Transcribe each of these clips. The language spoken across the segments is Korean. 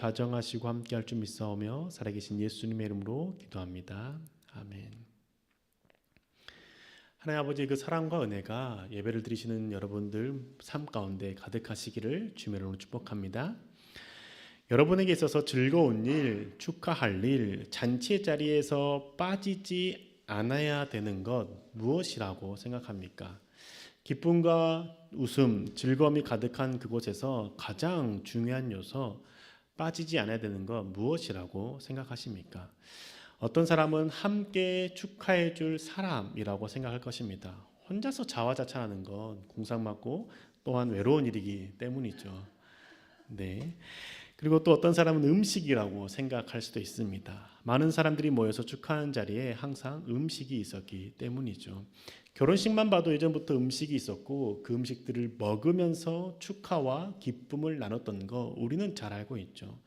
좌정하시고 함께할 줄 믿사오며 살아계신 예수님의 이름으로 기도합니다. 아멘. 하나님 아버지의 그 사랑과 은혜가 예배를 드리시는 여러분들 삶 가운데 가득하시기를 주님의 이름으로 축복합니다. 여러분에게 있어서 즐거운 일, 축하할 일, 잔치의 자리에서 빠지지 않아야 되는 것 무엇이라고 생각합니까? 기쁨과 웃음, 즐거움이 가득한 그곳에서 가장 중요한 요소, 빠지지 않아야 되는 것 무엇이라고 생각하십니까? 어떤 사람은 함께 축하해 줄 사람이라고 생각할 것입니다. 혼자서 자화자찬하는 건 공상맞고 또한 외로운 일이기 때문이죠. 네. 그리고 또 어떤 사람은 음식이라고 생각할 수도 있습니다. 많은 사람들이 모여서 축하하는 자리에 항상 음식이 있었기 때문이죠. 결혼식만 봐도 예전부터 음식이 있었고 그 음식들을 먹으면서 축하와 기쁨을 나눴던 거 우리는 잘 알고 있죠.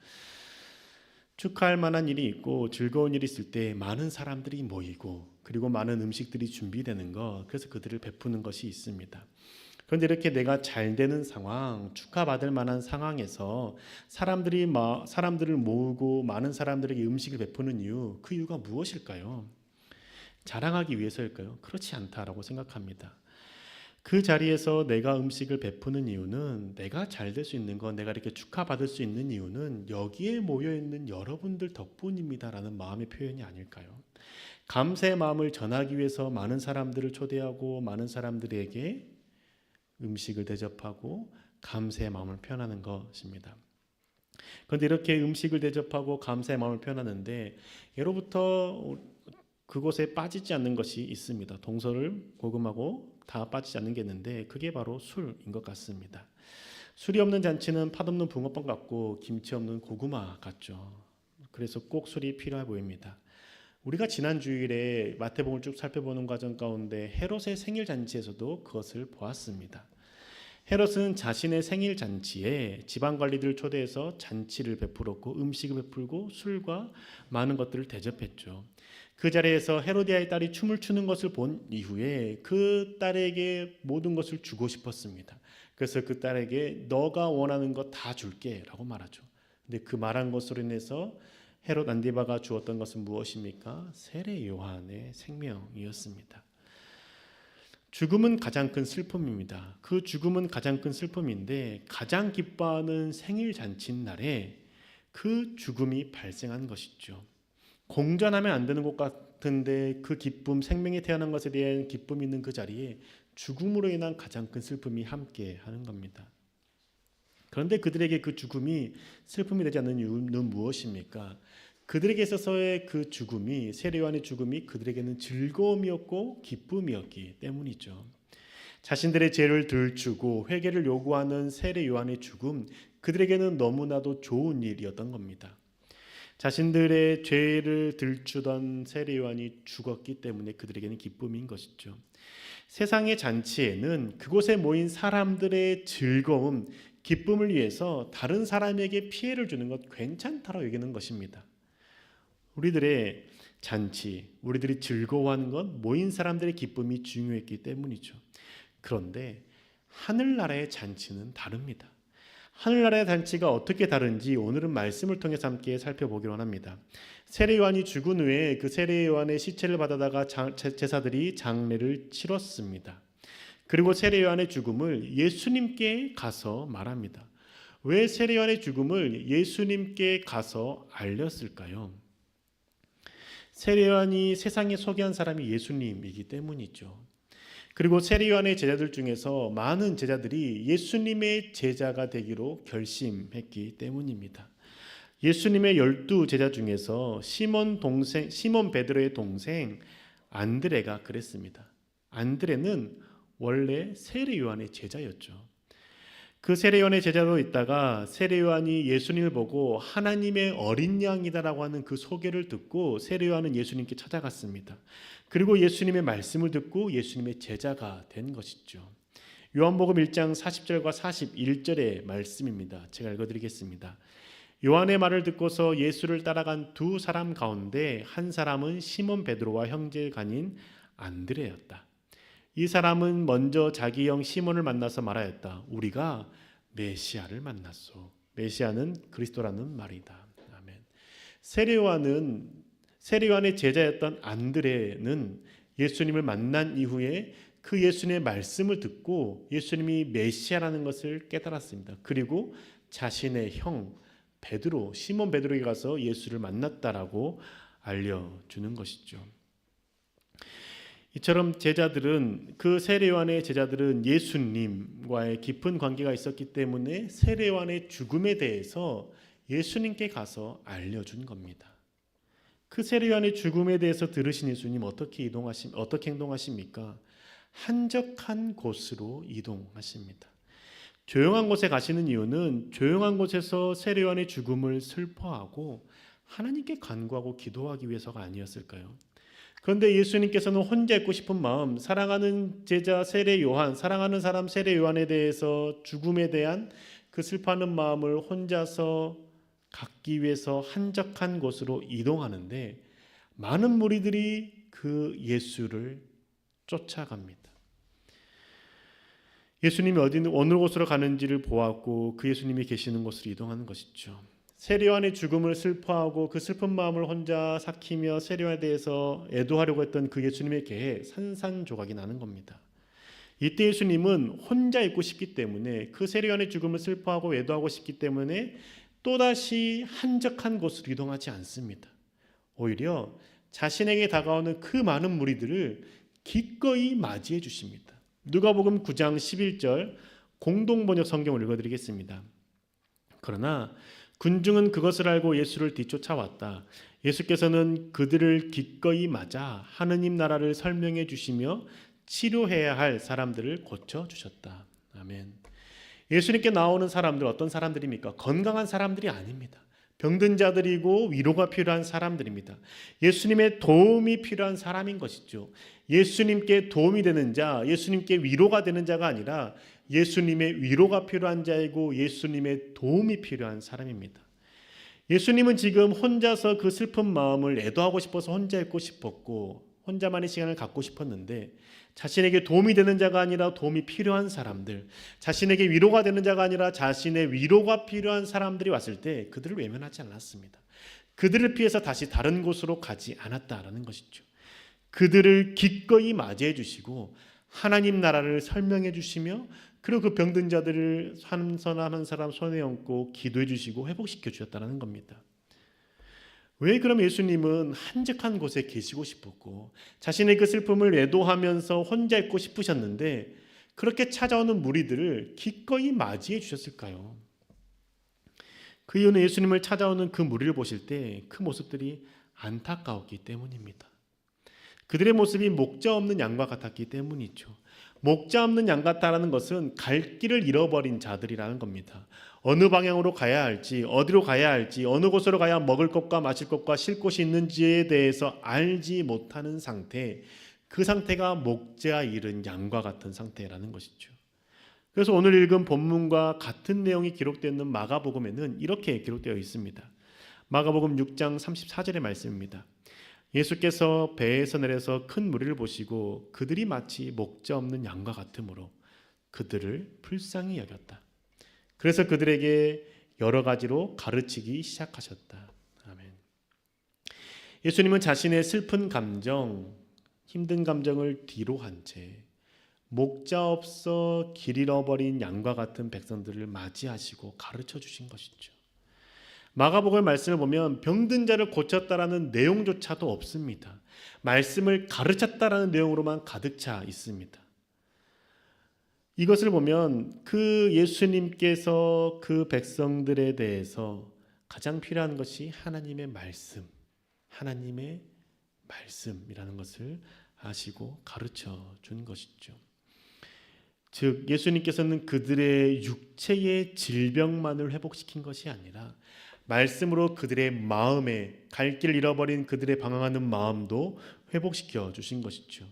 축하할 만한 일이 있고 즐거운 일이 있을 때 많은 사람들이 모이고 그리고 많은 음식들이 준비되는 거, 그래서 그들을 베푸는 것이 있습니다. 그런데 이렇게 내가 잘 되는 상황, 축하받을 만한 상황에서 사람들을 모으고 많은 사람들에게 음식을 베푸는 이유, 그 이유가 무엇일까요? 자랑하기 위해서일까요? 그렇지 않다라고 생각합니다. 그 자리에서 내가 음식을 베푸는 이유는, 내가 잘 될 수 있는 건, 내가 이렇게 축하받을 수 있는 이유는 여기에 모여있는 여러분들 덕분입니다라는 마음의 표현이 아닐까요? 감사의 마음을 전하기 위해서 많은 사람들을 초대하고 많은 사람들에게 음식을 대접하고 감사의 마음을 표현하는 것입니다. 그런데 이렇게 음식을 대접하고 감사의 마음을 표현하는데 예로부터 그곳에 빠지지 않는 것이 있습니다. 동서를 고금하고 다 빠지지 않는 게 있는데 그게 바로 술인 것 같습니다. 술이 없는 잔치는 팥 없는 붕어빵 같고 김치 없는 고구마 같죠. 그래서 꼭 술이 필요해 보입니다. 우리가 지난 주일에 마태복음을 쭉 살펴보는 과정 가운데 헤롯의 생일 잔치에서도 그것을 보았습니다. 헤롯은 자신의 생일 잔치에 지방 관리들을 초대해서 잔치를 베풀었고 음식을 베풀고 술과 많은 것들을 대접했죠. 그 자리에서 헤로디아의 딸이 춤을 추는 것을 본 이후에 그 딸에게 모든 것을 주고 싶었습니다. 그래서 그 딸에게 너가 원하는 것 다 줄게 라고 말하죠. 근데 그 말한 것으로 인해서 헤롯 안디바가 주었던 것은 무엇입니까? 세례 요한의 생명이었습니다. 죽음은 가장 큰 슬픔입니다. 그 죽음은 가장 큰 슬픔인데 가장 기뻐하는 생일 잔치 날에 그 죽음이 발생한 것이죠. 공전하면 안 되는 것 같은데 그 기쁨, 생명이 태어난 것에 대한 기쁨이 있는 그 자리에 죽음으로 인한 가장 큰 슬픔이 함께 하는 겁니다. 그런데 그들에게 그 죽음이 슬픔이 되지 않는 이유는 무엇입니까? 그들에게 있어서의 그 죽음이, 세례 요한의 죽음이 그들에게는 즐거움이었고 기쁨이었기 때문이죠. 자신들의 죄를 들추고 회개를 요구하는 세례 요한의 죽음, 그들에게는 너무나도 좋은 일이었던 겁니다. 자신들의 죄를 들추던 세례 요한이 죽었기 때문에 그들에게는 기쁨인 것이죠. 세상의 잔치에는 그곳에 모인 사람들의 즐거움, 기쁨을 위해서 다른 사람에게 피해를 주는 것 괜찮다라고 여기는 것입니다. 우리들의 잔치, 우리들이 즐거워하는 건 모인 사람들의 기쁨이 중요했기 때문이죠. 그런데 하늘나라의 잔치는 다릅니다. 하늘나라의 잔치가 어떻게 다른지 오늘은 말씀을 통해서 함께 살펴보기로 합니다. 세례 요한이 죽은 후에 그 세례 요한의 시체를 받아다가 제사들이 장례를 치렀습니다. 그리고 세례 요한의 죽음을 예수님께 가서 말합니다. 왜 세례 요한의 죽음을 예수님께 가서 알렸을까요? 세례 요한이 세상에 소개한 사람이 예수님이기 때문이죠. 그리고 세례 요한의 제자들 중에서 많은 제자들이 예수님의 제자가 되기로 결심했기 때문입니다. 예수님의 12제자 중에서 시몬 베드로의 동생 안드레가 그랬습니다. 안드레는 원래 세례 요한의 제자였죠. 그 세례 요한의 제자로 있다가 세례 요한이 예수님을 보고 하나님의 어린 양이다라고 하는 그 소개를 듣고 세례 요한은 예수님께 찾아갔습니다. 그리고 예수님의 말씀을 듣고 예수님의 제자가 된 것이죠. 요한복음 1장 40절과 41절의 말씀입니다. 제가 읽어드리겠습니다. 요한의 말을 듣고서 예수를 따라간 두 사람 가운데 한 사람은 시몬 베드로와 형제간인 안드레였다. 이 사람은 먼저 자기 형 시몬을 만나서 말하였다. 우리가 메시아를 만났소. 메시아는 그리스도라는 말이다. 아멘. 세례요한의 제자였던 안드레는 예수님을 만난 이후에 그 예수님의 말씀을 듣고 예수님이 메시아라는 것을 깨달았습니다. 그리고 자신의 형 베드로, 시몬 베드로에게 가서 예수를 만났다라고 알려주는 것이죠. 이처럼 그 세례 요한의 제자들은 예수님과의 깊은 관계가 있었기 때문에 세례 요한의 죽음에 대해서 예수님께 가서 알려준 겁니다. 그 세례 요한의 죽음에 대해서 들으신 예수님 어떻게 행동하십니까? 한적한 곳으로 이동하십니다. 조용한 곳에 가시는 이유는 조용한 곳에서 세례 요한의 죽음을 슬퍼하고 하나님께 간구하고 기도하기 위해서가 아니었을까요? 그런데 예수님께서는 혼자 있고 싶은 마음, 사랑하는 제자 세례 요한, 사랑하는 사람 세례 요한에 대해서 죽음에 대한 그 슬퍼하는 마음을 혼자서 갖기 위해서 한적한 곳으로 이동하는데 많은 무리들이 그 예수를 쫓아갑니다. 예수님이 어느 곳으로 가는지를 보았고 그 예수님이 계시는 곳으로 이동하는 것이죠. 세례 요한의 죽음을 슬퍼하고 그 슬픈 마음을 혼자 삭히며 세례 요한에 대해서 애도하려고 했던 그 예수님의 계에 산산조각이 나는 겁니다. 이때 예수님은 혼자 있고 싶기 때문에 그 세례 요한의 죽음을 슬퍼하고 애도하고 싶기 때문에 또다시 한적한 곳으로 이동하지 않습니다. 오히려 자신에게 다가오는 그 많은 무리들을 기꺼이 맞이해 주십니다. 누가복음 9장 11절 공동번역 성경을 읽어드리겠습니다. 그러나 군중은 그것을 알고 예수를 뒤쫓아왔다. 예수께서는 그들을 기꺼이 맞아 하느님 나라를 설명해 주시며 치료해야 할 사람들을 고쳐주셨다. 아멘. 예수님께 나오는 사람들 어떤 사람들입니까? 건강한 사람들이 아닙니다. 병든 자들이고 위로가 필요한 사람들입니다. 예수님의 도움이 필요한 사람인 것이죠. 예수님께 도움이 되는 자, 예수님께 위로가 되는 자가 아니라 예수님의 위로가 필요한 자이고 예수님의 도움이 필요한 사람입니다. 예수님은 지금 혼자서 그 슬픈 마음을 애도하고 싶어서 혼자 있고 싶었고 혼자만의 시간을 갖고 싶었는데 자신에게 도움이 되는 자가 아니라 도움이 필요한 사람들, 자신에게 위로가 되는 자가 아니라 자신의 위로가 필요한 사람들이 왔을 때 그들을 외면하지 않았습니다. 그들을 피해서 다시 다른 곳으로 가지 않았다라는 것이죠. 그들을 기꺼이 맞이해 주시고 하나님 나라를 설명해 주시며 그리고 그 병든 자들을 한 사람 손에 얹고 기도해 주시고 회복시켜 주셨다는 겁니다. 왜 그럼 예수님은 한적한 곳에 계시고 싶었고 자신의 그 슬픔을 애도하면서 혼자 있고 싶으셨는데 그렇게 찾아오는 무리들을 기꺼이 맞이해 주셨을까요? 그 이유는 예수님을 찾아오는 그 무리를 보실 때 그 모습들이 안타까웠기 때문입니다. 그들의 모습이 목자 없는 양과 같았기 때문이죠. 목자 없는 양 같다라는 것은 갈 길을 잃어버린 자들이라는 겁니다. 어느 방향으로 가야 할지, 어디로 가야 할지, 어느 곳으로 가야 먹을 것과 마실 것과 쉴 곳이 있는지에 대해서 알지 못하는 상태, 그 상태가 목자 잃은 양과 같은 상태라는 것이죠. 그래서 오늘 읽은 본문과 같은 내용이 기록되어 있는 마가복음에는 이렇게 기록되어 있습니다. 마가복음 6장 34절의 말씀입니다. 예수께서 배에서 내려서 큰 무리를 보시고 그들이 마치 목자 없는 양과 같으므로 그들을 불쌍히 여겼다. 그래서 그들에게 여러 가지로 가르치기 시작하셨다. 아멘. 예수님은 자신의 슬픈 감정, 힘든 감정을 뒤로 한 채 목자 없어 길 잃어버린 양과 같은 백성들을 맞이하시고 가르쳐 주신 것이죠. 마가복음 말씀을 보면 병든 자를 고쳤다라는 내용조차도 없습니다. 말씀을 가르쳤다라는 내용으로만 가득 차 있습니다. 이것을 보면 그 예수님께서 그 백성들에 대해서 가장 필요한 것이 하나님의 말씀이라는 것을 아시고 가르쳐 준 것이죠. 즉 예수님께서는 그들의 육체의 질병만을 회복시킨 것이 아니라 말씀으로 그들의 마음에 갈 길 잃어버린 그들의 방황하는 마음도 회복시켜 주신 것이죠.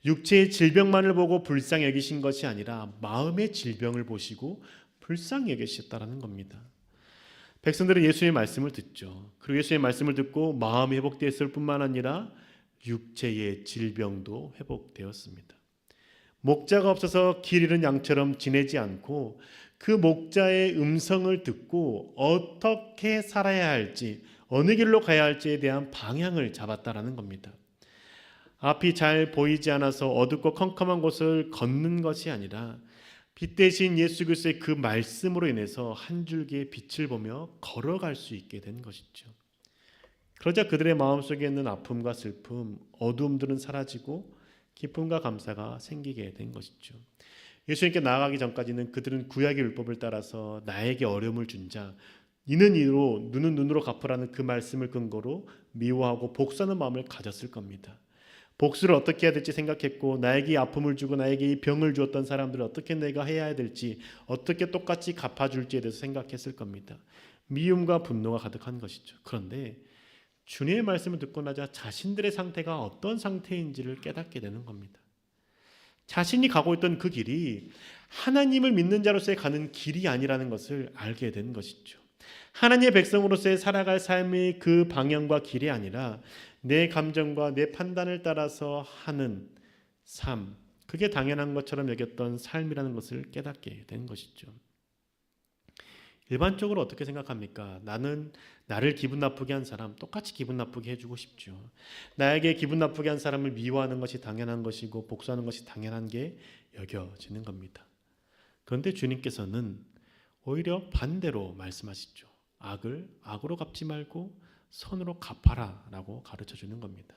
육체의 질병만을 보고 불쌍히 여기신 것이 아니라 마음의 질병을 보시고 불쌍히 여기셨다라는 겁니다. 백성들은 예수의 말씀을 듣죠. 그리고 예수의 말씀을 듣고 마음이 회복되었을 뿐만 아니라 육체의 질병도 회복되었습니다. 목자가 없어서 길 잃은 양처럼 지내지 않고 그 목자의 음성을 듣고 어떻게 살아야 할지, 어느 길로 가야 할지에 대한 방향을 잡았다라는 겁니다. 앞이 잘 보이지 않아서 어둡고 컴컴한 곳을 걷는 것이 아니라 빛 대신 예수 그리스도의 그 말씀으로 인해서 한 줄기의 빛을 보며 걸어갈 수 있게 된 것이죠. 그러자 그들의 마음속에 있는 아픔과 슬픔, 어두움들은 사라지고 기쁨과 감사가 생기게 된 것이죠. 예수님께 나아가기 전까지는 그들은 구약의 율법을 따라서 나에게 어려움을 준 자, 이는 이로 눈은 눈으로 갚으라는 그 말씀을 근거로 미워하고 복수하는 마음을 가졌을 겁니다. 복수를 어떻게 해야 될지 생각했고, 나에게 아픔을 주고 나에게 이 병을 주었던 사람들을 어떻게 내가 해야 될지, 어떻게 똑같이 갚아줄지에 대해서 생각했을 겁니다. 미움과 분노가 가득한 것이죠. 그런데 주님의 말씀을 듣고 나자 자신들의 상태가 어떤 상태인지를 깨닫게 되는 겁니다. 자신이 가고 있던 그 길이 하나님을 믿는 자로서의 가는 길이 아니라는 것을 알게 된 것이죠. 하나님의 백성으로서의 살아갈 삶의 그 방향과 길이 아니라 내 감정과 내 판단을 따라서 하는 삶, 그게 당연한 것처럼 여겼던 삶이라는 것을 깨닫게 된 것이죠. 일반적으로 어떻게 생각합니까? 나는 나를 기분 나쁘게 한 사람 똑같이 기분 나쁘게 해주고 싶죠. 나에게 기분 나쁘게 한 사람을 미워하는 것이 당연한 것이고 복수하는 것이 당연한 게 여겨지는 겁니다. 그런데 주님께서는 오히려 반대로 말씀하시죠. 악을 악으로 갚지 말고 선으로 갚아라 라고 가르쳐 주는 겁니다.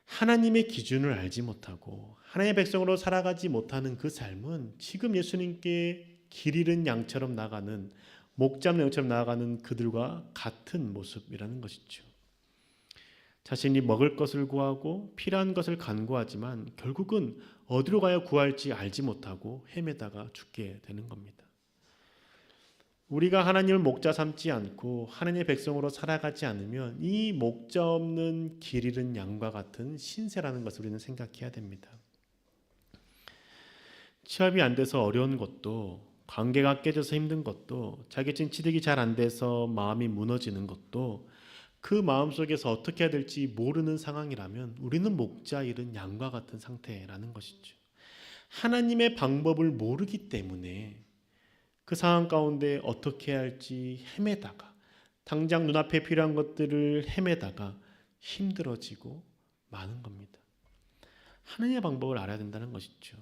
하나님의 기준을 알지 못하고 하나님의 백성으로 살아가지 못하는 그 삶은 지금 예수님께 길 잃은 양처럼 나가는, 목 잡는 양처럼 나아가는 그들과 같은 모습이라는 것이죠. 자신이 먹을 것을 구하고 필요한 것을 간구하지만 결국은 어디로 가야 구할지 알지 못하고 헤매다가 죽게 되는 겁니다. 우리가 하나님을 목자 삼지 않고 하나님의 백성으로 살아가지 않으면 이 목자 없는 길 잃은 양과 같은 신세라는 것을 우리는 생각해야 됩니다. 취업이 안 돼서 어려운 것도, 관계가 깨져서 힘든 것도, 자격증 취득이 잘 안 돼서 마음이 무너지는 것도 그 마음속에서 어떻게 해야 될지 모르는 상황이라면 우리는 목자 잃은 양과 같은 상태라는 것이죠. 하나님의 방법을 모르기 때문에 그 상황 가운데 어떻게 해야 할지 헤매다가, 당장 눈앞에 필요한 것들을 헤매다가 힘들어지고 마는 겁니다. 하나님의 방법을 알아야 된다는 것이죠.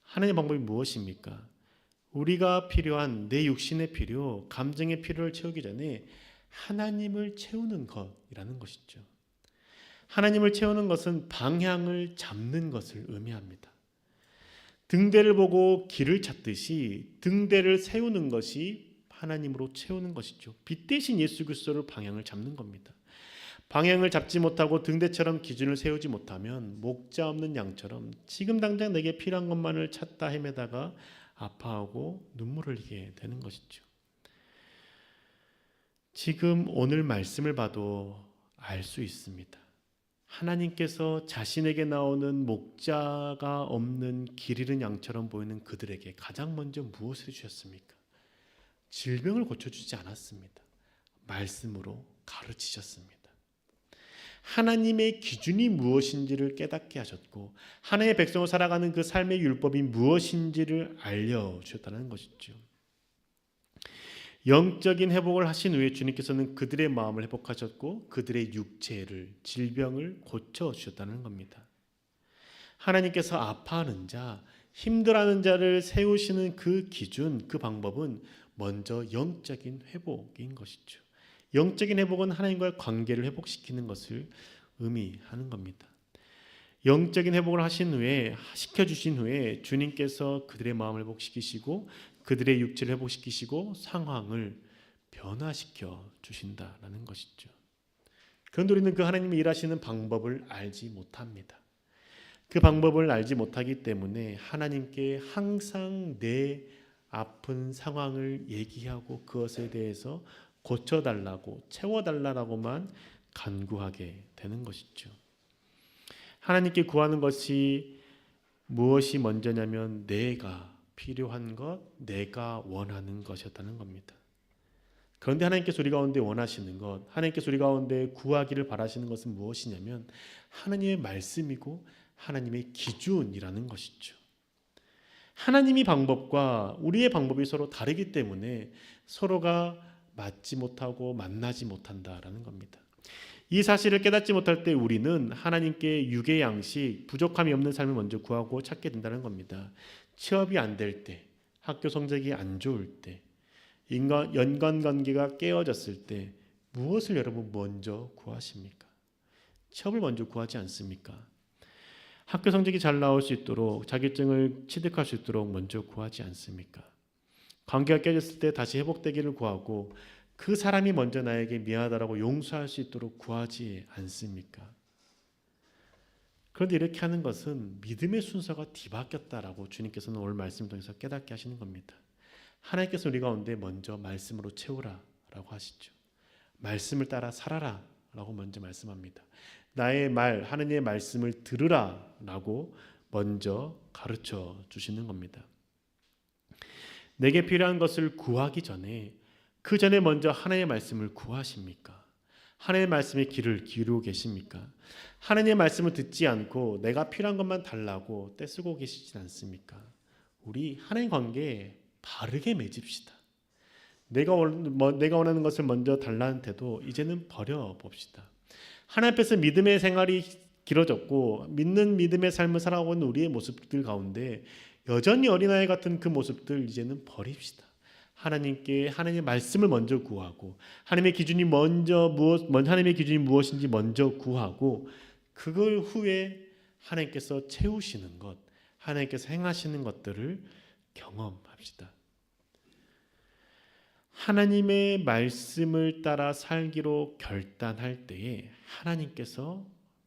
하나님의 방법이 무엇입니까? 우리가 필요한 내 육신의 필요, 감정의 필요를 채우기 전에 하나님을 채우는 것이라는 것이죠. 하나님을 채우는 것은 방향을 잡는 것을 의미합니다. 등대를 보고 길을 찾듯이 등대를 세우는 것이 하나님으로 채우는 것이죠. 빛 대신 예수 그리스도를 방향을 잡는 겁니다. 방향을 잡지 못하고 등대처럼 기준을 세우지 못하면 목자 없는 양처럼 지금 당장 내게 필요한 것만을 찾다 헤매다가 아파하고 눈물을 흘리게 되는 것이죠. 지금 오늘 말씀을 봐도 알 수 있습니다. 하나님께서 자신에게 나오는 목자가 없는 길 잃은 양처럼 보이는 그들에게 가장 먼저 무엇을 주셨습니까? 질병을 고쳐주지 않았습니다. 말씀으로 가르치셨습니다. 하나님의 기준이 무엇인지를 깨닫게 하셨고 하나님의 백성으로 살아가는 그 삶의 율법이 무엇인지를 알려주셨다는 것이죠. 영적인 회복을 하신 후에 주님께서는 그들의 마음을 회복하셨고 그들의 육체를, 질병을 고쳐주셨다는 겁니다. 하나님께서 아파하는 자, 힘들어하는 자를 세우시는 그 기준, 그 방법은 먼저 영적인 회복인 것이죠. 영적인 회복은 하나님과의 관계를 회복시키는 것을 의미하는 겁니다. 영적인 회복을 하신 후에, 시켜주신 후에 주님께서 그들의 마음을 회복시키시고 그들의 육체를 회복시키시고 상황을 변화시켜 주신다라는 것이죠. 그런데 우리는 그 하나님이 일하시는 방법을 알지 못합니다. 그 방법을 알지 못하기 때문에 하나님께 항상 내 아픈 상황을 얘기하고 그것에 대해서 고쳐달라고, 채워달라고만 간구하게 되는 것이죠. 하나님께 구하는 것이 무엇이 먼저냐면 내가 필요한 것, 내가 원하는 것이었다는 겁니다. 그런데 하나님께서 우리 가운데 원하시는 것, 하나님께서 우리 가운데 구하기를 바라시는 것은 무엇이냐면 하나님의 말씀이고 하나님의 기준이라는 것이죠. 하나님의 방법과 우리의 방법이 서로 다르기 때문에 서로가 맞지 못하고 만나지 못한다라는 겁니다. 이 사실을 깨닫지 못할 때 우리는 하나님께 육의 양식, 부족함이 없는 삶을 먼저 구하고 찾게 된다는 겁니다. 취업이 안 될 때, 학교 성적이 안 좋을 때, 연관관계가 깨어졌을 때 무엇을 여러분 먼저 구하십니까? 취업을 먼저 구하지 않습니까? 학교 성적이 잘 나올 수 있도록 자격증을 취득할 수 있도록 먼저 구하지 않습니까? 관계가 깨졌을 때 다시 회복되기를 구하고 그 사람이 먼저 나에게 미안하다라고 용서할 수 있도록 구하지 않습니까? 그런데 이렇게 하는 것은 믿음의 순서가 뒤바뀌었다라고 주님께서는 오늘 말씀을 통해서 깨닫게 하시는 겁니다. 하나님께서 우리 가운데 먼저 말씀으로 채우라라고 하시죠. 말씀을 따라 살아라라고 먼저 말씀합니다. 나의 말, 하느님의 말씀을 들으라라고 먼저 가르쳐 주시는 겁니다. 내게 필요한 것을 구하기 전에 그 전에 먼저 하나님의 말씀을 구하십니까? 하나님의 말씀에 귀를 기울이고 계십니까? 하나님의 말씀을 듣지 않고 내가 필요한 것만 달라고 떼쓰고 계시진 않습니까? 우리 하나님 관계에 바르게 맺읍시다. 내가 원하는 것을 먼저 달라는 태도 이제는 버려봅시다. 하나님 앞에서 믿음의 생활이 길어졌고 믿는 믿음의 삶을 살아가고 있는 우리의 모습들 가운데 여전히 어린아이 같은 그 모습들 이제는 버립시다. 하나님께 하나님의 말씀을 먼저 구하고 하나님의 기준이 하나님의 기준이 무엇인지 먼저 구하고 그걸 후에 하나님께서 채우시는 것, 하나님께서 행하시는 것들을 경험합시다. 하나님의 말씀을 따라 살기로 결단할 때에 하나님께서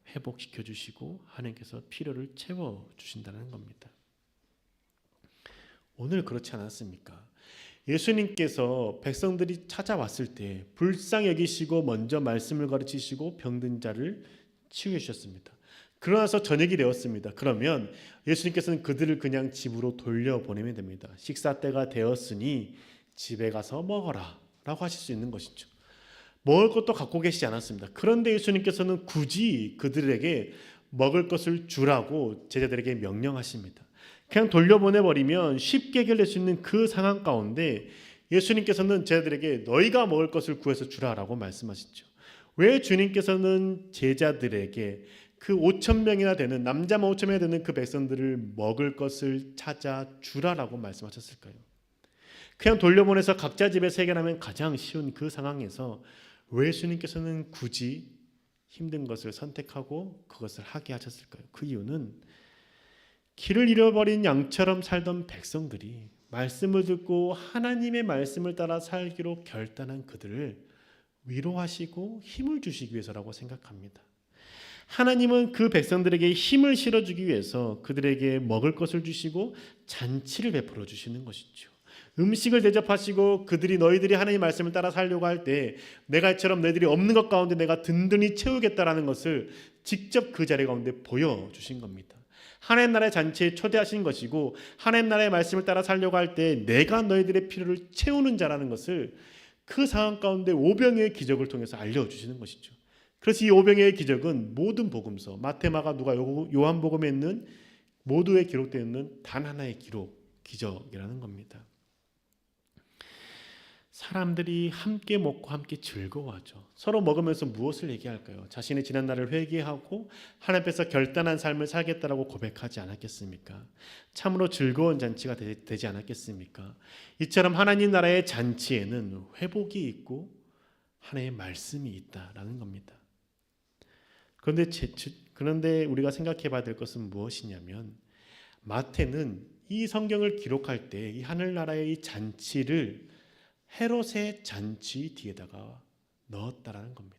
회복시켜 주시고 하나님께서 필요를 채워 주신다는 겁니다. 오늘 그렇지 않았습니까? 예수님께서 백성들이 찾아왔을 때 불쌍히 여기시고 먼저 말씀을 가르치시고 병든 자를 치유해 주셨습니다. 그러나서 저녁이 되었습니다. 그러면 예수님께서는 그들을 그냥 집으로 돌려보내면 됩니다. 식사 때가 되었으니 집에 가서 먹어라 라고 하실 수 있는 것이죠. 먹을 것도 갖고 계시지 않았습니다. 그런데 예수님께서는 굳이 그들에게 먹을 것을 주라고 제자들에게 명령하십니다. 그냥 돌려보내버리면 쉽게 해결될 수 있는 그 상황 가운데 예수님께서는 제자들에게 너희가 먹을 것을 구해서 주라라고 말씀하시죠. 왜 주님께서는 제자들에게 그 5,000명이나 되는 남자만 5,000명이나 되는 그 백성들을 먹을 것을 찾아 주라라고 말씀하셨을까요? 그냥 돌려보내서 각자 집에서 해결하면 가장 쉬운 그 상황에서 왜 예수님께서는 굳이 힘든 것을 선택하고 그것을 하게 하셨을까요? 그 이유는 길을 잃어버린 양처럼 살던 백성들이 말씀을 듣고 하나님의 말씀을 따라 살기로 결단한 그들을 위로하시고 힘을 주시기 위해서라고 생각합니다. 하나님은 그 백성들에게 힘을 실어주기 위해서 그들에게 먹을 것을 주시고 잔치를 베풀어 주시는 것이죠. 음식을 대접하시고 그들이 너희들이 하나님의 말씀을 따라 살려고 할 때 내가 이처럼 너희들이 없는 것 가운데 내가 든든히 채우겠다라는 것을 직접 그 자리 가운데 보여주신 겁니다. 하나님 나라의 잔치에 초대하신 것이고 하나님 나라의 말씀을 따라 살려고 할 때 내가 너희들의 필요를 채우는 자라는 것을 그 상황 가운데 오병이어의 기적을 통해서 알려주시는 것이죠. 그래서 이 오병이어의 기적은 모든 복음서 마태, 마가, 누가, 요한복음에 있는 모두에 기록되어 있는 단 하나의 기적이라는 겁니다. 사람들이 함께 먹고 함께 즐거워하죠. 서로 먹으면서 무엇을 얘기할까요? 자신의 지난 날을 회개하고 하나님 앞에서 결단한 삶을 살겠다라고 고백하지 않았겠습니까? 참으로 즐거운 잔치가 되지 않았겠습니까? 이처럼 하나님 나라의 잔치에는 회복이 있고 하나님의 말씀이 있다라는 겁니다. 그런데 우리가 생각해 봐야 될 것은 무엇이냐면 마태는 이 성경을 기록할 때 이 하늘나라의 이 잔치를 헤롯의 잔치 뒤에다가 넣었다라는 겁니다.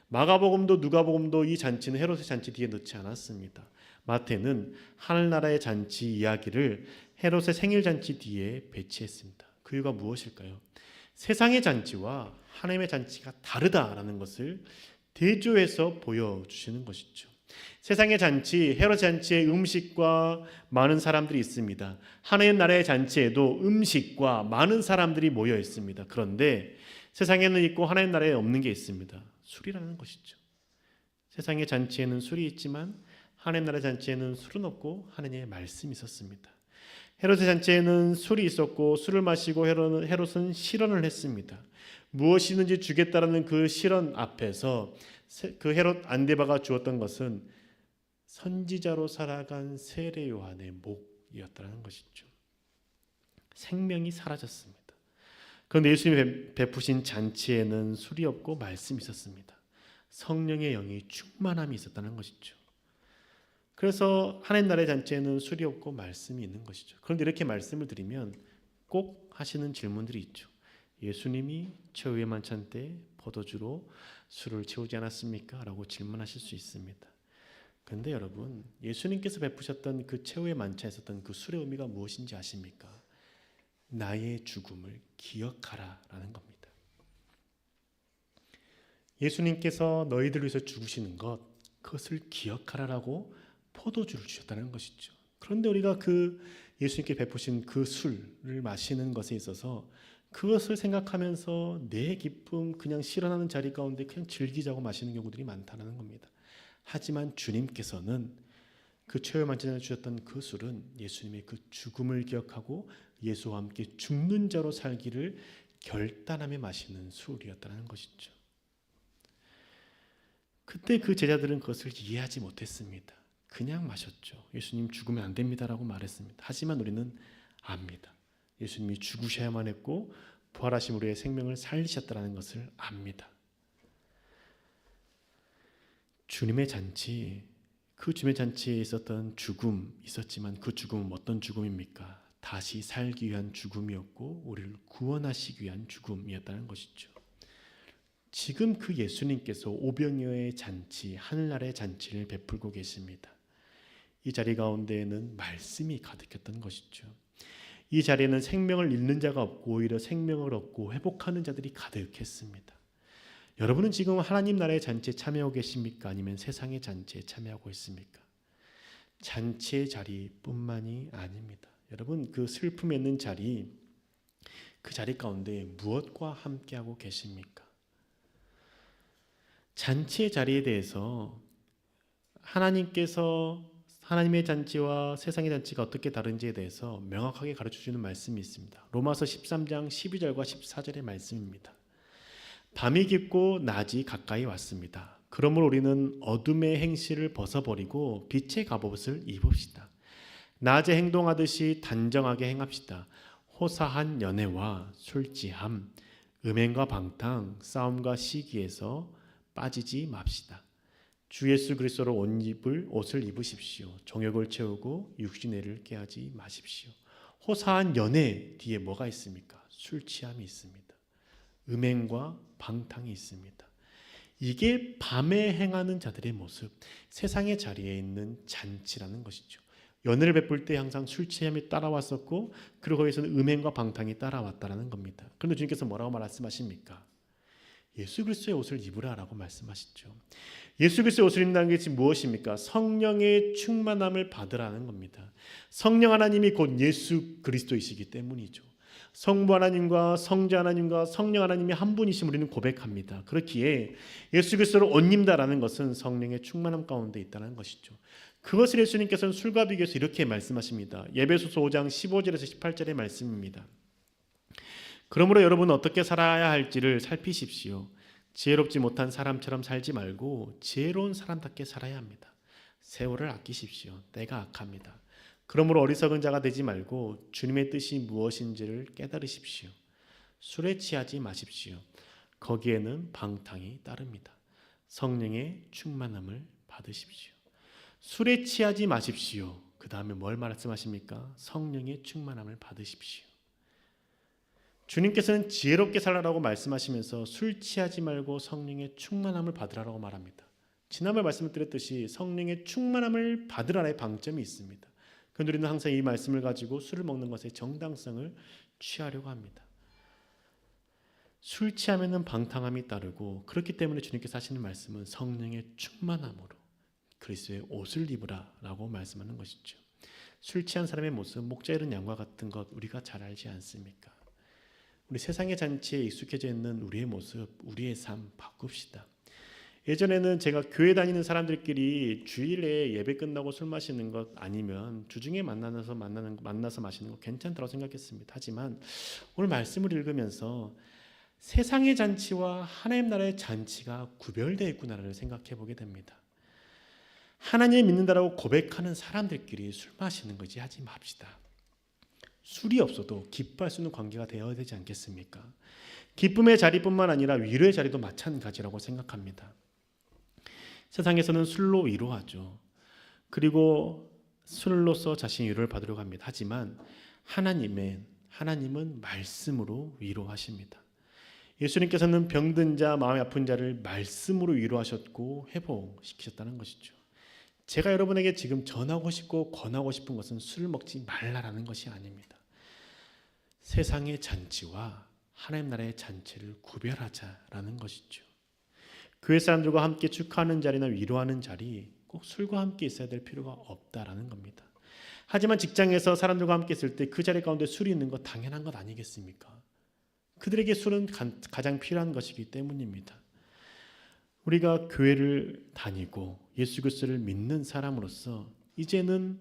마가복음도 누가복음도 이 잔치는 헤롯의 잔치 뒤에 넣지 않았습니다. 마태는 하늘나라의 잔치 이야기를 헤롯의 생일 잔치 뒤에 배치했습니다. 그 이유가 무엇일까요? 세상의 잔치와 하나님의 잔치가 다르다라는 것을 대조해서 보여주시는 것이죠. 세상의 잔치, 헤롯 잔치에 음식과 많은 사람들이 있습니다. 하나님 나라의 잔치에도 음식과 많은 사람들이 모여 있습니다. 그런데 세상에는 있고 하나님 나라에 없는 게 있습니다. 술이라는 것이죠. 세상의 잔치에는 술이 있지만 하나님 나라의 잔치에는 술은 없고 하나님의 말씀이 있었습니다. 헤롯의 잔치에는 술이 있었고 술을 마시고 헤롯은 실언을 했습니다. 무엇이든지 주겠다라는 그 실언 앞에서 그 헤롯 안디바가 주었던 것은 선지자로 살아간 세례 요한의 목이었다는 것이죠. 생명이 사라졌습니다. 그런데 예수님이 베푸신 잔치에는 술이 없고 말씀이 있었습니다. 성령의 영이 충만함이 있었다는 것이죠. 그래서 하나님 나라의 잔치에는 술이 없고 말씀이 있는 것이죠. 그런데 이렇게 말씀을 드리면 꼭 하시는 질문들이 있죠. 예수님이 최후의 만찬 때 포도주로 술을 채우지 않았습니까? 라고 질문하실 수 있습니다. 그런데 여러분, 예수님께서 베푸셨던 그 최후의 만찬에 있었던 그 술의 의미가 무엇인지 아십니까? 나의 죽음을 기억하라 라는 겁니다. 예수님께서 너희들 위해서 죽으시는 것, 그것을 기억하라라고 포도주를 주셨다는 것이죠. 그런데 우리가 그 예수님께 베푸신 그 술을 마시는 것에 있어서 그것을 생각하면서 내 기쁨 그냥 실현하는 자리 가운데 그냥 즐기자고 마시는 경우들이 많다는 겁니다. 하지만 주님께서는 그 최후의 만찬에 주셨던 그 술은 예수님의 그 죽음을 기억하고 예수와 함께 죽는 자로 살기를 결단하며 마시는 술이었다는 것이죠. 그때 그 제자들은 그것을 이해하지 못했습니다. 그냥 마셨죠. 예수님 죽으면 안 됩니다라고 말했습니다. 하지만 우리는 압니다. 예수님이 죽으셔야만 했고 부활하신 우리의 생명을 살리셨다는 것을 압니다. 주님의 잔치, 그 주님의 잔치에 있었던 죽음 있었지만 그 죽음은 어떤 죽음입니까? 다시 살기 위한 죽음이었고 우리를 구원하시기 위한 죽음이었다는 것이죠. 지금 그 예수님께서 오병이어의 잔치, 하늘나라의 잔치를 베풀고 계십니다. 이 자리 가운데에는 말씀이 가득했던 것이죠. 이 자리에는 생명을 잃는 자가 없고 오히려 생명을 얻고 회복하는 자들이 가득했습니다. 여러분은 지금 하나님 나라의 잔치에 참여하고 계십니까? 아니면 세상의 잔치에 참여하고 있습니까? 잔치의 자리뿐만이 아닙니다. 여러분, 그 슬픔에 있는 자리, 그 자리 가운데 무엇과 함께하고 계십니까? 잔치의 자리에 대해서 하나님께서 하나님의 잔치와 세상의 잔치가 어떻게 다른지에 대해서 명확하게 가르쳐주는 말씀이 있습니다. 로마서 13장 12절과 14절의 말씀입니다. 밤이 깊고 낮이 가까이 왔습니다. 그러므로 우리는 어둠의 행실을 벗어버리고 빛의 갑옷을 입읍시다. 낮에 행동하듯이 단정하게 행합시다. 호사한 연애와 술취함, 음행과 방탕, 싸움과 시기에서 빠지지 맙시다. 주 예수 그리스도로 옷을 입으십시오. 정욕을 채우고 육신애를 깨하지 마십시오. 호사한 연애 뒤에 뭐가 있습니까? 술 취함이 있습니다. 음행과 방탕이 있습니다. 이게 밤에 행하는 자들의 모습, 세상의 자리에 있는 잔치라는 것이죠. 연애를 베풀 때 항상 술 취함이 따라왔었고 그리고 거기서는 음행과 방탕이 따라왔다는 겁니다. 그런데 주님께서 뭐라고 말씀하십니까? 예수 그리스도의 옷을 입으라라고 말씀하시죠. 예수 그리스도의 옷을 입는다는 게 지금 무엇입니까? 성령의 충만함을 받으라는 겁니다. 성령 하나님이 곧 예수 그리스도이시기 때문이죠. 성부 하나님과 성자 하나님과 성령 하나님이 한 분이심 우리는 고백합니다. 그렇기에 예수 그리스도를 옷 입는다라는 것은 성령의 충만함 가운데 있다는 것이죠. 그것을 예수님께서는 술과 비교해서 이렇게 말씀하십니다. 에베소서 5장 15절에서 18절의 말씀입니다. 그러므로 여러분은 어떻게 살아야 할지를 살피십시오. 지혜롭지 못한 사람처럼 살지 말고 지혜로운 사람답게 살아야 합니다. 세월을 아끼십시오. 때가 악합니다. 그러므로 어리석은 자가 되지 말고 주님의 뜻이 무엇인지를 깨달으십시오. 술에 취하지 마십시오. 거기에는 방탕이 따릅니다. 성령의 충만함을 받으십시오. 술에 취하지 마십시오. 그 다음에 뭘 말씀하십니까? 성령의 충만함을 받으십시오. 주님께서는 지혜롭게 살라라고 말씀하시면서 술 취하지 말고 성령의 충만함을 받으라고 말합니다. 지난번에 말씀을 드렸듯이 성령의 충만함을 받으라의 방점이 있습니다. 그런데 우리는 항상 이 말씀을 가지고 술을 먹는 것의 정당성을 취하려고 합니다. 술 취하면은 방탕함이 따르고 그렇기 때문에 주님께서 하시는 말씀은 성령의 충만함으로 그리스도의 옷을 입으라라고 말씀하는 것이죠. 술 취한 사람의 모습, 목자 잃은 양과 같은 것 우리가 잘 알지 않습니까? 우리 세상의 잔치에 익숙해져 있는 우리의 모습, 우리의 삶 바꿉시다. 예전에는 제가 교회 다니는 사람들끼리 주일에 예배 끝나고 술 마시는 것 아니면 주중에 만나서 마시는 거 괜찮다고 생각했습니다. 하지만 오늘 말씀을 읽으면서 세상의 잔치와 하나님 나라의 잔치가 구별되어 있구나를 생각해 보게 됩니다. 하나님을 믿는다라고 고백하는 사람들끼리 술 마시는 거지 하지 맙시다. 술이 없어도 기뻐할 수 있는 관계가 되어야 되지 않겠습니까? 기쁨의 자리뿐만 아니라 위로의 자리도 마찬가지라고 생각합니다. 세상에서는 술로 위로하죠. 그리고 술로서 자신의 위로를 받으려고 합니다. 하지만 하나님은 말씀으로 위로하십니다. 예수님께서는 병든 자, 마음이 아픈 자를 말씀으로 위로하셨고 회복시키셨다는 것이죠. 제가 여러분에게 지금 전하고 싶고 권하고 싶은 것은 술 먹지 말라라는 것이 아닙니다. 세상의 잔치와 하나님 나라의 잔치를 구별하자라는 것이죠. 교회 사람들과 함께 축하하는 자리나 위로하는 자리 꼭 술과 함께 있어야 될 필요가 없다라는 겁니다. 하지만 직장에서 사람들과 함께 있을 때 그 자리 가운데 술이 있는 것 당연한 것 아니겠습니까? 그들에게 술은 가장 필요한 것이기 때문입니다. 우리가 교회를 다니고 예수 그리스도를 믿는 사람으로서 이제는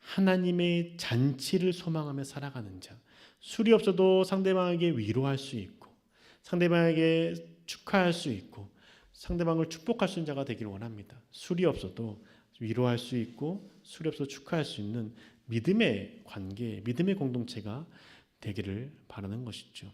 하나님의 잔치를 소망하며 살아가는 자, 술이 없어도 상대방에게 위로할 수 있고 상대방에게 축하할 수 있고 상대방을 축복할 수 있는 자가 되기를 원합니다. 술이 없어도 위로할 수 있고 술이 없어도 축하할 수 있는 믿음의 관계, 믿음의 공동체가 되기를 바라는 것이죠.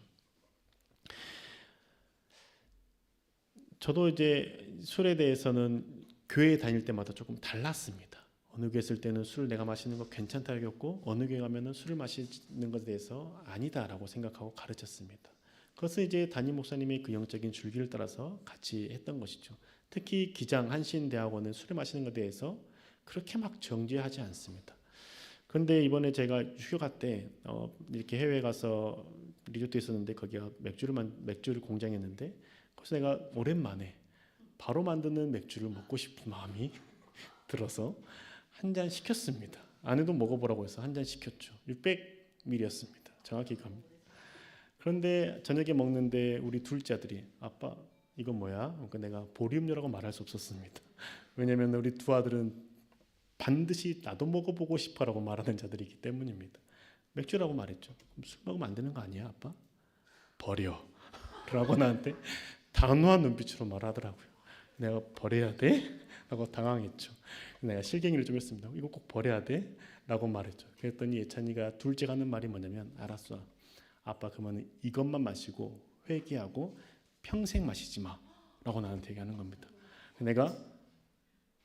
저도 이제 술에 대해서는 교회 다닐 때마다 조금 달랐습니다. 어느 교회 있을 때는 술 내가 마시는 거 괜찮다고 여겼고 어느 교회 가면은 술을 마시는 것에 대해서 아니다라고 생각하고 가르쳤습니다. 그것은 이제 담임 목사님의 그 영적인 줄기를 따라서 같이 했던 것이죠. 특히 기장 한신대학원은 술을 마시는 것에 대해서 그렇게 막 정죄하지 않습니다. 그런데 이번에 제가 휴가 때 이렇게 해외 가서 리조트에 있었는데 거기가 맥주를 공장했는데 그래서 내가 오랜만에 바로 만드는 맥주를 먹고 싶은 마음이 들어서 한 잔 시켰습니다. 아내도 먹어보라고 해서 한 잔 시켰죠. 600ml였습니다. 정확히 갑니다. 그런데 저녁에 먹는데 우리 둘째 아들이 아빠 이건 뭐야? 그러니까 내가 보리음료라고 말할 수 없었습니다. 왜냐하면 우리 두 아들은 반드시 나도 먹어보고 싶어라고 말하는 자들이기 때문입니다. 맥주라고 말했죠. 술 먹으면 안 되는 거 아니야 아빠? 버려 라고 나한테 단호한 눈빛으로 말하더라고요. 내가 버려야 돼? 라고 당황했죠. 내가 실갱이를 좀 했습니다. 이거 꼭 버려야 돼? 라고 말했죠. 그랬더니 예찬이가 둘째가 하는 말이 뭐냐면 알았어 아빠 그러면 이것만 마시고 회개하고 평생 마시지 마 라고 나한테 얘기하는 겁니다. 내가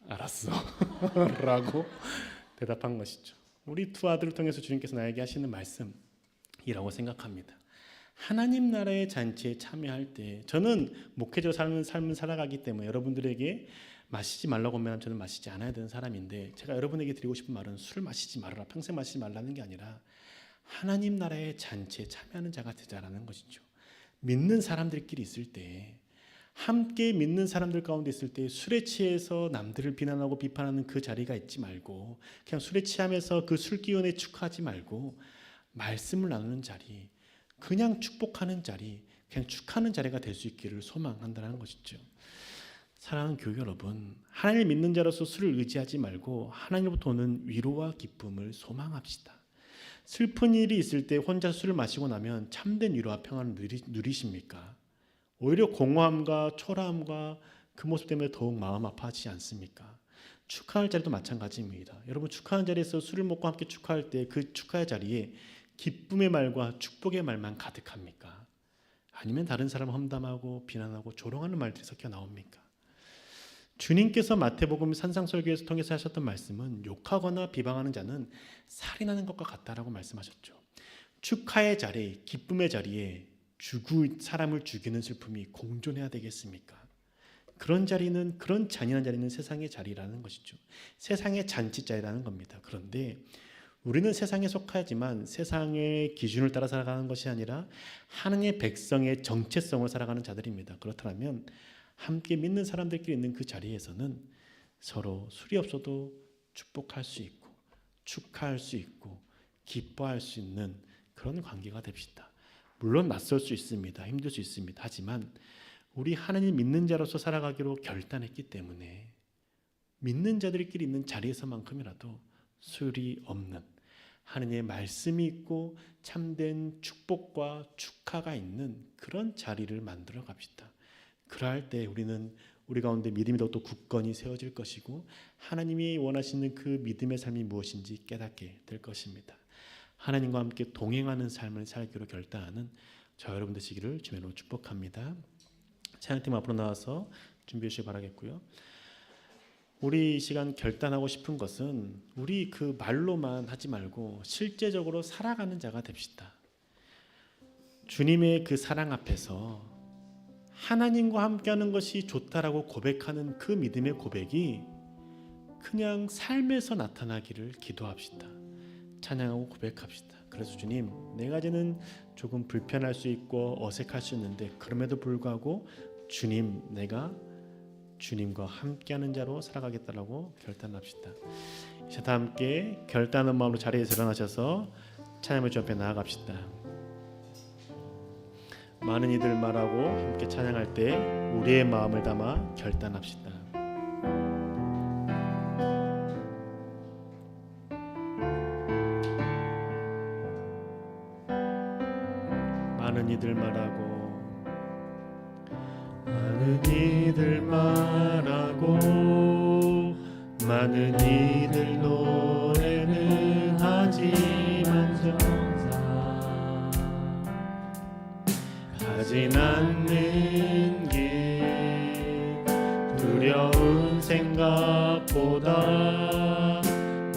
알았어 라고 대답한 것이죠. 우리 두 아들을 통해서 주님께서 나에게 하시는 말씀이라고 생각합니다. 하나님 나라의 잔치에 참여할 때 저는 목회자로 사는 삶을 살아가기 때문에 여러분들에게 마시지 말라고 하면 저는 마시지 않아야 되는 사람인데 제가 여러분에게 드리고 싶은 말은 술을 마시지 말아라 평생 마시지 말라는 게 아니라 하나님 나라의 잔치에 참여하는 자가 되자라는 것이죠. 믿는 사람들끼리 있을 때 함께 믿는 사람들 가운데 있을 때 술에 취해서 남들을 비난하고 비판하는 그 자리가 있지 말고 그냥 술에 취하면서 그 술 기운에 축하하지 말고 말씀을 나누는 자리 그냥 축복하는 자리 그냥 축하하는 자리가 될 수 있기를 소망한다는 것이죠. 사랑하는 교회 여러분 하나님을 믿는 자로서 술을 의지하지 말고 하나님으로부터 오는 위로와 기쁨을 소망합시다. 슬픈 일이 있을 때 혼자 술을 마시고 나면 참된 위로와 평안을 누리십니까? 오히려 공허함과 초라함과 그 모습 때문에 더욱 마음 아파하지 않습니까? 축하할 자리도 마찬가지입니다. 여러분 축하하는 자리에서 술을 먹고 함께 축하할 때 그 축하의 자리에 기쁨의 말과 축복의 말만 가득합니까? 아니면 다른 사람을 험담하고 비난하고 조롱하는 말들이 섞여 나옵니까? 주님께서 마태복음 산상설교에서 통해서 하셨던 말씀은 욕하거나 비방하는 자는 살인하는 것과 같다라고 말씀하셨죠. 축하의 자리, 기쁨의 자리에 사람을 죽이는 슬픔이 공존해야 되겠습니까? 그런 자리는 그런 잔인한 자리는 세상의 자리라는 것이죠. 세상의 잔치 자리라는 겁니다. 그런데 우리는 세상에 속하지만 세상의 기준을 따라 살아가는 것이 아니라 하나님의 백성의 정체성을 살아가는 자들입니다. 그렇다면 함께 믿는 사람들끼리 있는 그 자리에서는 서로 술이 없어도 축복할 수 있고 축하할 수 있고 기뻐할 수 있는 그런 관계가 됩시다. 물론 낯설 수 있습니다. 힘들 수 있습니다. 하지만 우리 하나님 믿는 자로서 살아가기로 결단했기 때문에 믿는 자들끼리 있는 자리에서만큼이라도 소율이 없는 하나님의 말씀이 있고 참된 축복과 축하가 있는 그런 자리를 만들어 갑시다. 그러할 때 우리는 우리 가운데 믿음이 더욱더 굳건히 세워질 것이고 하나님이 원하시는 그 믿음의 삶이 무엇인지 깨닫게 될 것입니다. 하나님과 함께 동행하는 삶을 살기로 결단하는 저 여러분 되시기를 주님으로 축복합니다. 찬양팀 앞으로 나와서 준비해 주시기 바라겠고요. 우리 이 시간 결단하고 싶은 것은 우리 그 말로만 하지 말고 실제적으로 살아가는 자가 됩시다. 주님의 그 사랑 앞에서 하나님과 함께하는 것이 좋다라고 고백하는 그 믿음의 고백이 그냥 삶에서 나타나기를 기도합시다. 찬양하고 고백합시다. 그래서 주님, 내가 이제는 조금 불편할 수 있고 어색할 수 있는데 그럼에도 불구하고 주님, 내가 주님과 함께하는 자로 살아가겠다라고 결단합시다. 이제 다 함께 결단한 마음으로 자리에서 일어나셔서 찬양의 주 앞에 나아갑시다. 많은 이들 말하고 함께 찬양할 때 우리의 마음을 담아 결단합시다. 많은 이들 말하고 많은 이들 말하고 많은 이들 노래는 하지만 정사 가진 않는 길 두려운 생각보다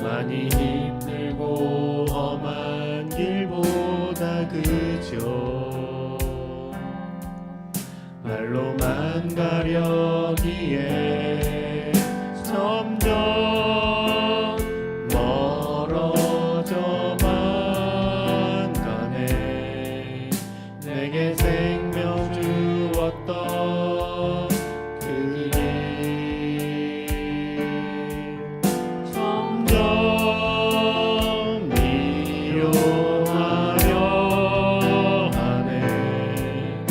많이 힘들고 험한 길보다 그저 말로만 가려기에 점점 멀어져만 가네. 내게 생명 주었던 그 길 점점 미워하려 하네.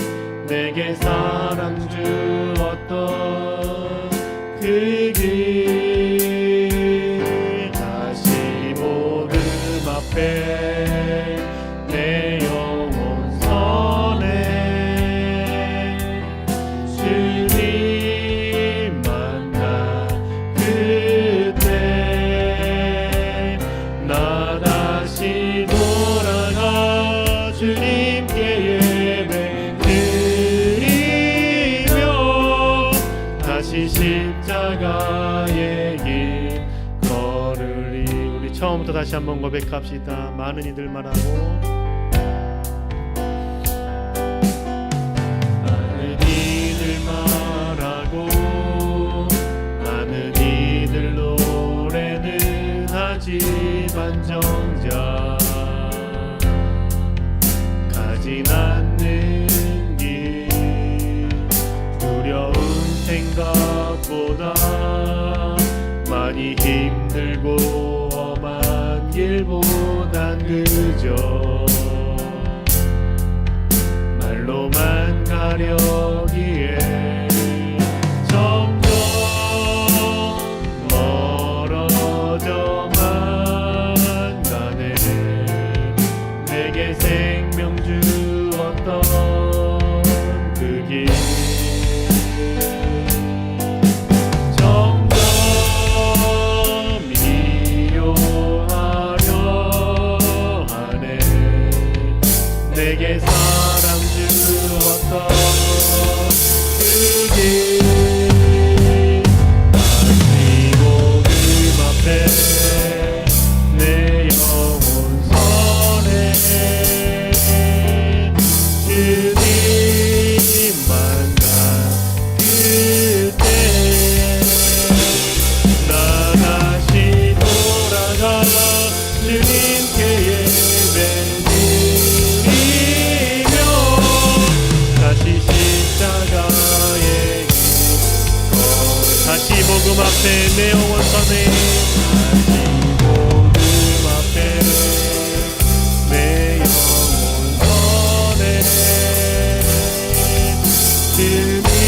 내게 사랑 주었던 그 길 다시 복음 앞에 내 영혼 선해 주님 만나 그때 나 다시 돌아가 주님께 예배 다시 십자가의 길 걸으리. 우리 처음부터 다시 한번 고백합시다. 많은 이들 말하고 많은 이들 말하고 많은 이들 노래는 하지만 정작 가진 않는 길 두려운 생각보다 많이 힘들고 험한 길보단 그저 말로만 가려기에 점점 멀어져만 가네. 내게 생명 주었던 그 길 내게 사랑 주었던 그 길 다시 복음 앞에 내 영혼 선해 주님만 가 그때 나 다시 돌아가 주님께 예배 다시 복음 앞에 내 영혼 선해 다시 복음 앞에 내 영혼 선해 주님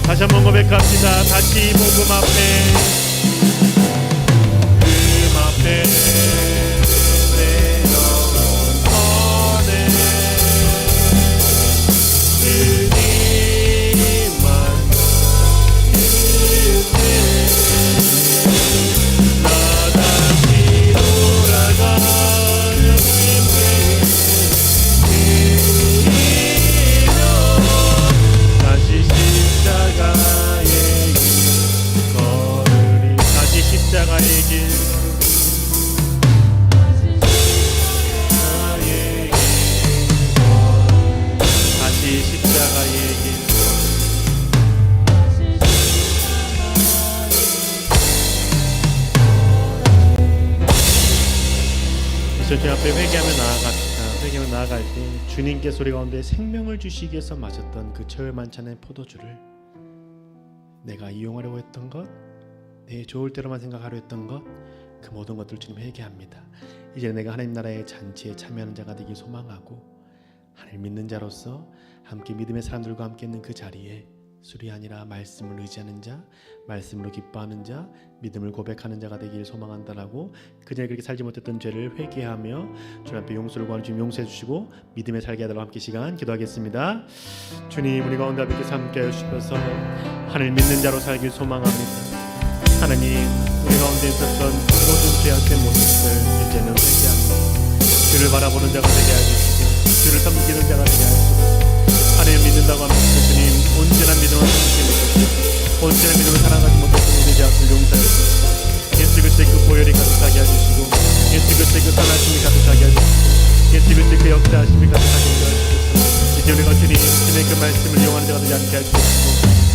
다시 한번 고백합시다. 다시 복음 앞에 주님 앞에 회개하며 나아갑시다. 회개하며 나아갈 때 주님께서 우리 가운데 생명을 주시기 위해서 마셨던 그 철 만찬의 포도주를 내가 이용하려고 했던 것, 내 좋을 대로만 생각하려 했던 것, 그 모든 것들 주님 회개합니다. 이제 내가 하나님 나라의 잔치에 참여하는 자가 되길 소망하고 하나님 믿는 자로서 함께 믿음의 사람들과 함께 있는 그 자리에 술이 아니라 말씀을 의지하는 자, 말씀으로 기뻐하는 자, 믿음을 고백하는 자가 되길 소망한다라고 그전에 그렇게 살지 못했던 죄를 회개하며 주님 앞에 용서를 구하는 주님 용서해 주시고 믿음에 살게 하도록 함께 시간 기도하겠습니다. 주님 우리 가운데 함께 하여 주셔서 하나님 믿는 자로 살길 소망합니다. 하나님 우리 가운데 있었던 모든 죄악된 모습들 이제는 회개합니다. 주를 바라보는 자가 되게 해주시고 주를 섬기는 자가 되게 하시고 하나님 믿는다고 하면 주님 온전한 믿음을 가지지 못했고 온전한 믿음을 살아가지 못했던 우리 죄악을 용서해 주시고 예수 그리스도의 그 보혈이 가득하게 해주시고 예수 그리스도의 그 선하심이 가득하게 해주시고 예수 그리스도의 그 역사하심이 가득하게 해주시고 이제 우리가 주님의 그 말씀을 이용하는 자가 되지 않게 해주시고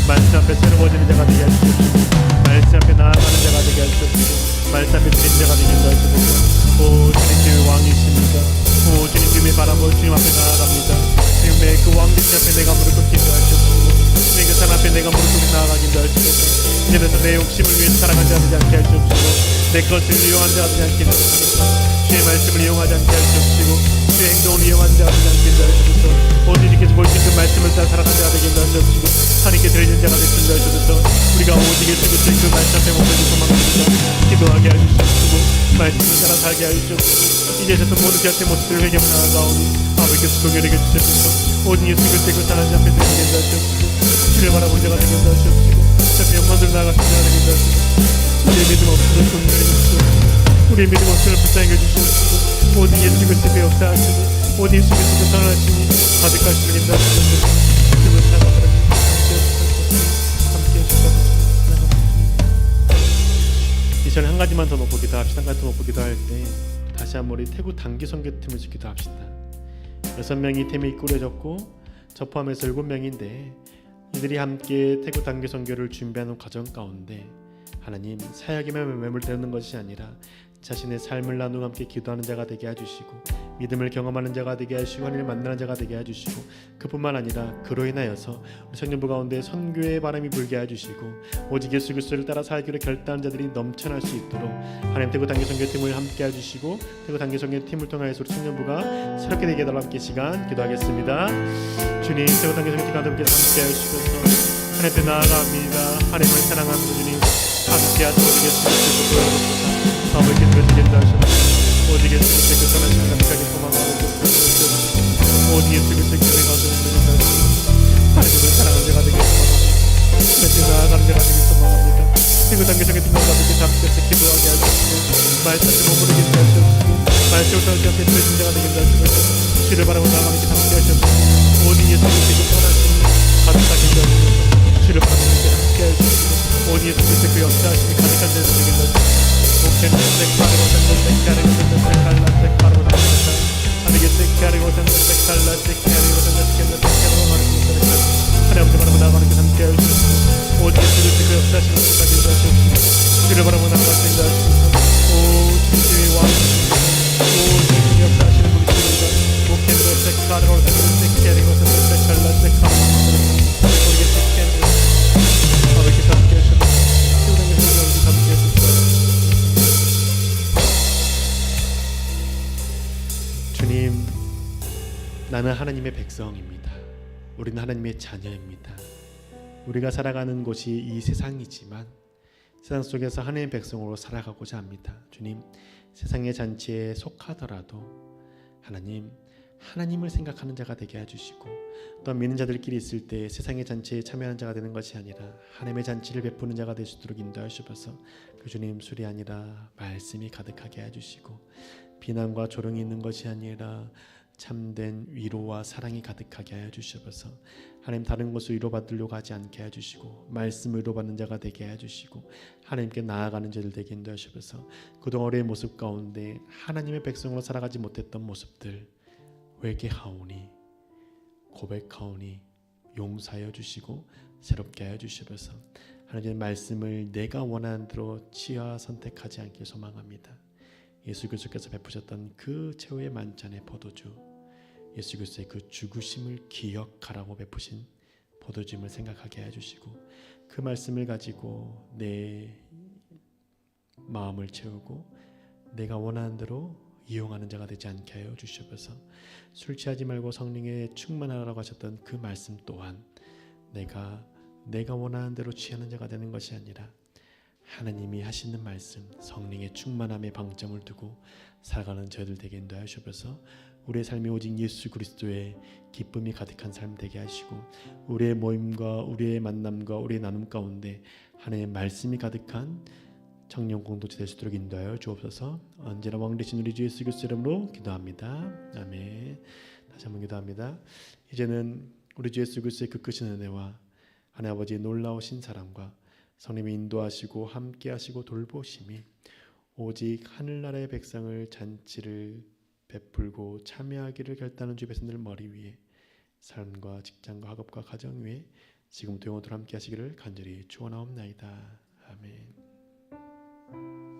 말씀 앞에 새로워지는 자가 되게 해주시고 말씀 앞에 나아가는 자가 되게 해주시고 말씀 앞에 드린 자가 되게 해주시고 오 주님 주의 왕이십니다. 오 주님 주님의 바라보 주님 앞에 나아갑니다. 주님의 그 왕되신 앞에 내가 무릎 꿇기도 하셨고 주님의 그 산 앞에 내가 무릎 꿇고 나아가기도 하시고 이제부터 내 욕심을 위해서 살아가지 않게 하시옵시고 내 것을 이용하는 자가 되지 않게 하시옵시고 주의 말씀을 이용하지 않게 하시옵시고 주의 행동을 이용하는 자가 되지 않게 하시옵시고 오직 주님께서 보신 그 말씀을 따라 살아가는 자가 되게 하시옵시고 하나님께 드리는 자가 되게 하시옵소서. 우리가 오직 예수 그리스도의 그 말씀 앞에 몸을 소망합니다. 기도하게 하시옵시고 말씀을 따라 살게 하시옵시고 이제 저도 모든 죄악된 모습들을 회개하며 나아가오니 아버지께서 공연하게 주시옵소서. 오직 예수 그리스도의 그 사랑의 앞에 드리게 하시옵시고 주를 바라보는 자가 되게 하시옵시고 저도 영광을 나아가신 자가 되게 하시옵시고 우리의 믿음 없음을 공연해 주시옵시고 우리의 믿음 없음을 불쌍히 여주시옵시고 오직 예수 그리스도의 역사하시고 오직 예수 그리스도의 선하심이 가득하심을 인도하시옵소서. 주님을 사랑하는 함께 해주셔서 이전에 한 가지만 더 놓고 기도합시다. 한 가지 더 놓고 기도할 때 다시 한번 우리 태국 단기 선교팀을 기도합시다. 6명이 팀이 꾸려졌고 저 포함해서 7명인데 이들이 함께 태국 단기 선교를 준비하는 과정 가운데 하나님 사역에만 매몰되는 것이 아니라 자신의 삶을 나누고 함께 기도하는 자가 되게 해주시고 믿음을 경험하는 자가 되게 하시고 하나님을 만나는 자가 되게 해주시고 그뿐만 아니라 그로 인하여서 우리 청년부 가운데 선교의 바람이 불게 해주시고 오직 예수 그리스도를 따라 살기로 결단한 자들이 넘쳐날 수 있도록 하나님 태국 단기 선교팀을 함께 해주시고 태국 단기 선교팀을 통하여서 우리 청년부가 새롭게 되게 해달라고 함께 시간 기도하겠습니다. 주님 태국 단기 선교팀 가족께서 함께 해주셔서 하나님 앞에 나아갑니다. 하나님을 사랑합니다. 주님 함께 하시고 오시겠습니다. 아버지께 드리겠다 하시고 오직 예수 그리스도의 그 선하신 가득하게 소망하고 오직 예수 그리스도의 교회 가서 드리겠다 하시고 하나님을 사랑하는 자가 되게 소망합니다. 하나님 나아가는 자가 되게 소망합니다. 그리고 단계적인 등록과 함께 함께해서 기도하게 하시고 말씀을 머무르게 하시고 말씀을 통해서 앞에 드리신 자가 되게 하시고 주를 바라고 나아가는 게 함께 하시고 오직 예수 그리스도의 그 선하신 가득하게 하시고 주를 바라는 게 함께 하시고 오직 예수 그리스도의 그 역사하심이 가득한 자가 되게 하시고 나는 하나님의 백성입니다. 우리는 하나님의 자녀입니다. 우리가 살아가는 곳이 이 세상이지만 세상 속에서 하나님의 백성으로 살아가고자 합니다. 주님, 세상의 잔치에 속하더라도 하나님을 생각하는 자가 되게 해주시고, 또 믿는 자들끼리 있을 때 세상의 잔치에 참여하는 자가 되는 것이 아니라 하나님의 잔치를 베푸는 자가 될 수 있도록 인도하시옵소서. 그 주님, 술이 아니라 말씀이 가득하게 해주시고, 비난과 조롱이 있는 것이 아니라 참된 위로와 사랑이 가득하게 하여 주시옵소서. 하나님, 다른 것을 위로받으려고 하지 않게 해주시고 말씀을 위로받는 자가 되게 해주시고 하나님께 나아가는 자들 되게 인도하시옵소서. 그동안 우리의 모습 가운데 하나님의 백성으로 살아가지 못했던 모습들 회개하오니 고백하오니 용서하여 주시고 새롭게 하여 주시옵소서. 하나님의 말씀을 내가 원하는 대로 취하 선택하지 않길 소망합니다. 예수 그리스도께서 베푸셨던 그 최후의 만찬의 포도주, 예수 그리스도의 그 죽으심을 기억하라고 베푸신 포도주임을 생각하게 해주시고, 그 말씀을 가지고 내 마음을 채우고 내가 원하는 대로 이용하는 자가 되지 않게 하여 주시옵소서. 술 취하지 말고 성령에 충만하라고 하셨던 그 말씀 또한 내가 원하는 대로 취하는 자가 되는 것이 아니라 하나님이 하시는 말씀, 성령의 충만함에 방점을 두고 살아가는 저희들 되게 인도하여 주셔서 우리의 삶이 오직 예수 그리스도의 기쁨이 가득한 삶 되게 하시고, 우리의 모임과 우리의 만남과 우리의 나눔 가운데 하나님의 말씀이 가득한 청년 공동체 될 수 있도록 인도하여 주옵소서. 언제나 왕 되신 우리 주 예수 그리스도 이름으로 기도합니다. 아멘. 다시 한번 기도합니다. 이제는 우리 주 예수 그리스도의 그 크신 은혜와 하나님 아버지의 놀라우신 사랑과 성령이 인도하시고 함께하시고 돌보심이 오직 하늘나라의 백성을 잔치를 베풀고 참여하기를 결단한 주 백성들 머리 위에, 삶과 직장과 학업과 가정 위에 지금부터 영원토록 함께하시기를 간절히 축원하옵나이다. 아멘.